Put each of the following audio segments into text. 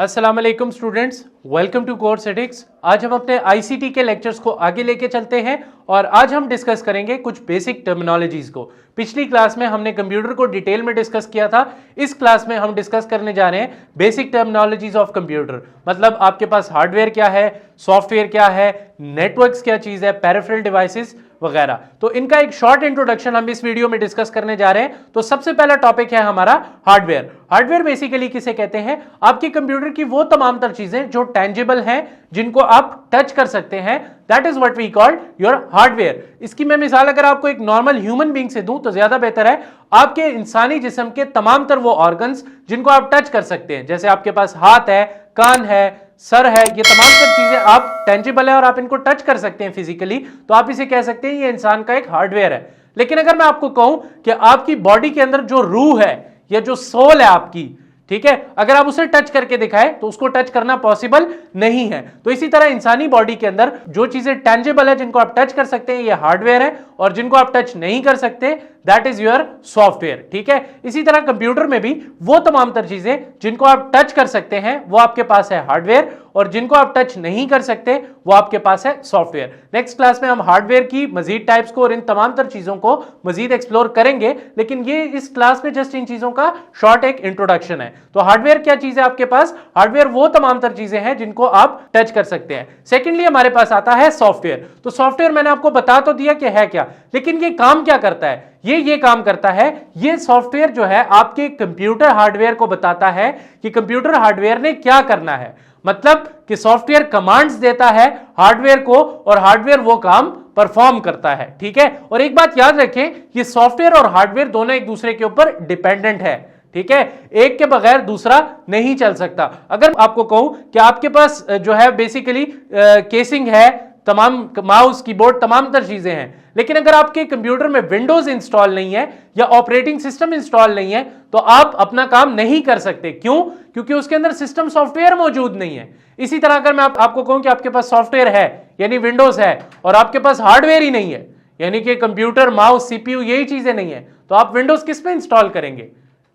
अस्सलाम वालेकुम students, welcome to course Adix. आज हम अपने आईसीटी के लेक्चर्स को आगे लेके चलते हैं और आज हम डिस्कस करेंगे कुछ बेसिक टर्मिनोलॉजीज को। पिछली क्लास में हमने कंप्यूटर को डिटेल में डिस्कस किया था। इस क्लास में हम डिस्कस करने जा रहे हैं बेसिक टर्मिनोलॉजीज ऑफ कंप्यूटर। मतलब आपके पास हार्डवेयर क्या है, सॉफ्टवेयर क्या है, नेटवर्क्स क्या चीज है, पेरिफेरल डिवाइसेस वगैरह। तो इनका एक शॉर्ट इंट्रोडक्शन हम इस वीडियो में डिस्कस करने जा रहे हैं। तो सबसे पहला टॉपिक है हमारा हार्डवेयर। हार्डवेयर बेसिकली किसे कहते हैं? आपके कंप्यूटर की वो तमाम तर चीजें जो टेंजिबल हैं, जिनको आप टच कर सकते हैं, that is what we call your hardware. इसकी मैं मिसाल अगर आपको एक नॉर्मल ह्यूमन बीइंग से दूं तो ज्यादा बेहतर है। आपके इंसानी जिस्म के तमाम तर वो ऑर्गन्स जिनको आप टच कर सकते हैं, जैसे आपके पास हाथ है, कान है, सर है, ये तमाम सब चीजें आप टेंजिबल है और आप इनको टच कर सकते हैं फिजिकली, तो आप इसे कह सकते हैं ये इंसान का एक हार्डवेयर है। लेकिन अगर मैं आपको कहूं कि आपकी बॉडी के अंदर जो रूह है या जो सोल है आपकी, ठीक है, अगर आप उसे टच करके दिखाए तो उसको टच करना पॉसिबल नहीं है। तो इसी तरह इंसानी बॉडी के अंदर जो चीजें टेंजिबल है, जिनको आप टच कर सकते हैं, ये हार्डवेयर है, और जिनको आप टच नहीं कर सकते दैट इज योर सॉफ्टवेयर। ठीक है, इसी तरह कंप्यूटर में भी वो तमाम तर चीजें जिनको आप टच कर सकते हैं वो आपके पास है हार्डवेयर, और जिनको आप टच नहीं कर सकते वो आपके पास है सॉफ्टवेयर। नेक्स्ट क्लास में हम हार्डवेयर की मजीद टाइप्स को और इन तमाम तर चीजों को मजीद एक्सप्लोर करेंगे, लेकिन ये इस क्लास में जस्ट इन चीजों का शॉर्ट एक इंट्रोडक्शन है। तो हार्डवेयर क्या चीज है आपके पास? हार्डवेयर वो तमाम तर चीजें हैं जिनको आप टच कर सकते हैं। सेकेंडली हमारे पास आता है सॉफ्टवेयर। तो सॉफ्टवेयर मैंने आपको बता तो दिया कि है क्या, लेकिन ये काम क्या करता है? ये काम करता है, ये सॉफ्टवेयर जो है आपके कंप्यूटर हार्डवेयर को बताता है कि कंप्यूटर हार्डवेयर ने क्या करना है। मतलब कि सॉफ्टवेयर कमांड्स देता है हार्डवेयर को और हार्डवेयर वो काम परफॉर्म करता है। ठीक है, और एक बात याद रखें, ये सॉफ्टवेयर और हार्डवेयर दोनों एक दूसरे के ऊपर डिपेंडेंट है। ठीक है, एक के बगैर दूसरा नहीं चल सकता। अगर आपको कहूं कि आपके पास जो है बेसिकली केसिंग है, तमाम माउस, कीबोर्ड, तमाम तर चीजें हैं, लेकिन अगर आपके कंप्यूटर में विंडोज इंस्टॉल नहीं है या ऑपरेटिंग सिस्टम इंस्टॉल नहीं है तो आप अपना काम नहीं कर सकते। क्यों? क्योंकि उसके अंदर सिस्टम सॉफ्टवेयर मौजूद नहीं है। इसी तरह अगर मैं आपको कहूं कि आपके पास सॉफ्टवेयर है यानी विंडोज है और आपके पास हार्डवेयर ही नहीं है, यानी कि कंप्यूटर, माउस, सीपीयू, यही चीजें नहीं है, तो आप विंडोज किस पे इंस्टॉल करेंगे?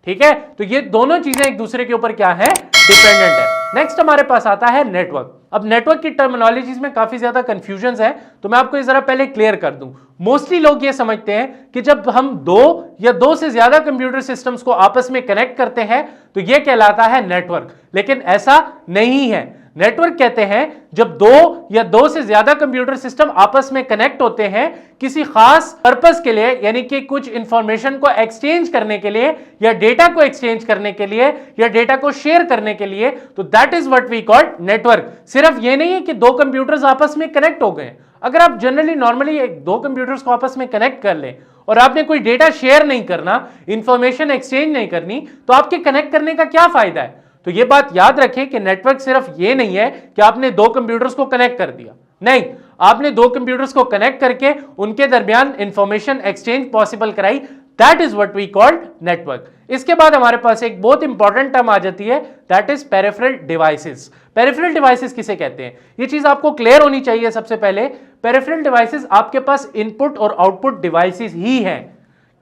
ठीक है, तो ये दोनों चीजें एक दूसरे के ऊपर क्या है? डिपेंडेंट है। नेक्स्ट हमारे पास आता है नेटवर्क। अब नेटवर्क की टर्मिनोलॉजीज में काफी ज्यादा कंफ्यूजन है, तो मैं आपको ये जरा पहले क्लियर कर दूं। मोस्टली लोग ये समझते हैं कि जब हम दो या दो से ज्यादा कंप्यूटर सिस्टम्स को आपस में कनेक्ट करते हैं तो ये कहलाता है नेटवर्क, लेकिन ऐसा नहीं है। नेटवर्क कहते हैं जब दो या दो से ज्यादा कंप्यूटर सिस्टम आपस में कनेक्ट होते हैं किसी खास पर्पस के लिए, यानी कि कुछ इंफॉर्मेशन को एक्सचेंज करने के लिए या डेटा को एक्सचेंज करने के लिए या डेटा को शेयर करने के लिए, तो that is what we call network. सिर्फ ये नहीं है कि दो कंप्यूटर्स आपस में कनेक्ट हो गए। अगर आप जनरली नॉर्मली एक दो कंप्यूटर्स को आपस में कनेक्ट कर लें और आपने कोई डेटा शेयर नहीं करना, इंफॉर्मेशन एक्सचेंज नहीं करनी, तो आपके कनेक्ट करने का क्या फायदा है? तो ये बात याद रखें कि नेटवर्क सिर्फ ये नहीं है कि आपने दो कंप्यूटर्स को कनेक्ट कर दिया, नहीं, आपने दो कंप्यूटर्स को कनेक्ट करके उनके दरमियान इंफॉर्मेशन एक्सचेंज पॉसिबल कराई, that is what we called network. इसके बाद हमारे पास एक बहुत इंपॉर्टेंट टर्म आ जाती है, that is peripheral devices. Peripheral devices किसे कहते हैं? ये चीज आपको क्लियर होनी चाहिए। सबसे पहले पेरिफेरल डिवाइसेस आपके पास इनपुट और आउटपुट डिवाइसेस ही हैं।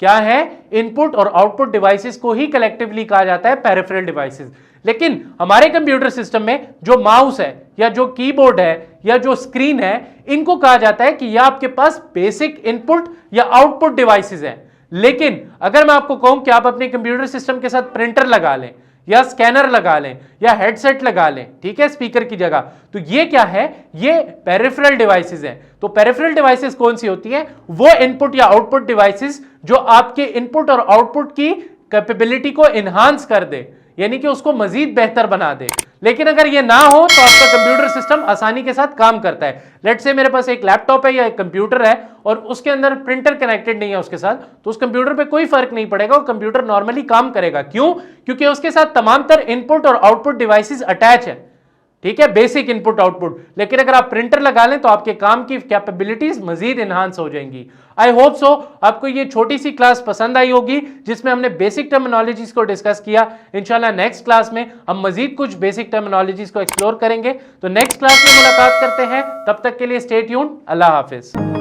क्या है? इनपुट और आउटपुट डिवाइसेस को ही कलेक्टिवली कहा जाता है पेरिफेरल डिवाइसेस। लेकिन हमारे कंप्यूटर सिस्टम में जो माउस है या जो कीबोर्ड है या जो स्क्रीन है, इनको कहा जाता है कि यह आपके पास बेसिक इनपुट या आउटपुट डिवाइसेस हैं। लेकिन अगर मैं आपको कहूं कि आप अपने कंप्यूटर सिस्टम के साथ प्रिंटर लगा लें या स्कैनर लगा लें या हेडसेट लगा लें, ठीक है, स्पीकर की जगह, तो ये क्या है? ये पेरिफेरल डिवाइसेस हैं। तो पेरिफेरल डिवाइसेस कौन सी होती हैं? वो इनपुट या आउटपुट डिवाइसेस जो आपके इनपुट और आउटपुट की कैपेबिलिटी को एनहांस कर दे, यानी कि उसको मजीद बेहतर बना दे। लेकिन अगर ये ना हो तो आपका कंप्यूटर सिस्टम आसानी के साथ काम करता है। लेट्स से मेरे पास एक लैपटॉप है या एक कंप्यूटर है और उसके अंदर प्रिंटर कनेक्टेड नहीं है उसके साथ, तो उस कंप्यूटर पे कोई फर्क नहीं पड़ेगा, वो कंप्यूटर नॉर्मली काम करेगा। क्यों? क्योंकि उसके साथ तमाम तर इनपुट और आउटपुट डिवाइसेस अटैच है। ठीक है, बेसिक इनपुट आउटपुट। लेकिन अगर आप प्रिंटर लगा लें तो आपके काम की कैपेबिलिटीज मजीद एनहांस हो जाएंगी। आई होप सो आपको ये छोटी सी क्लास पसंद आई होगी जिसमें हमने बेसिक टर्मिनोलॉजीज को डिस्कस किया। इंशाल्लाह नेक्स्ट क्लास में हम मजीद कुछ बेसिक टर्मिनोलॉजीज को एक्सप्लोर करेंगे। तो नेक्स्ट क्लास में मुलाकात करते हैं, तब तक के लिए स्टे ट्यून्ड। अल्लाह हाफिज।